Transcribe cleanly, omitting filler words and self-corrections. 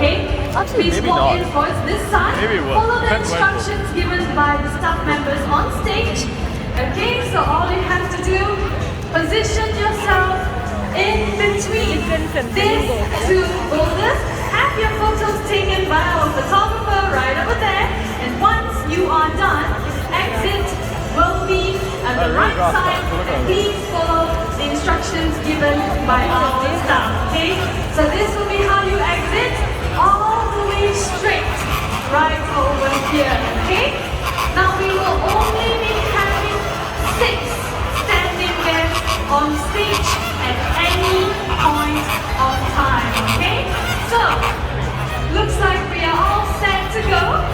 okay? Please maybe walk not. in towards this side. Maybe it will. Follow the Depends where it goes. instructions given by the staff members on stage. Okay, so all you have to do, position yourself in between these two boulders. Have your photos taken by our photographer right over there. And once you are done, exit will be on the right side. And please follow the instructions given by our staff. Okay, so this will be how you exit, all the way straight right over here. Okay, now we will only be having 6 standing guests on stage at any point of time. Okay, so looks like we are all set to go.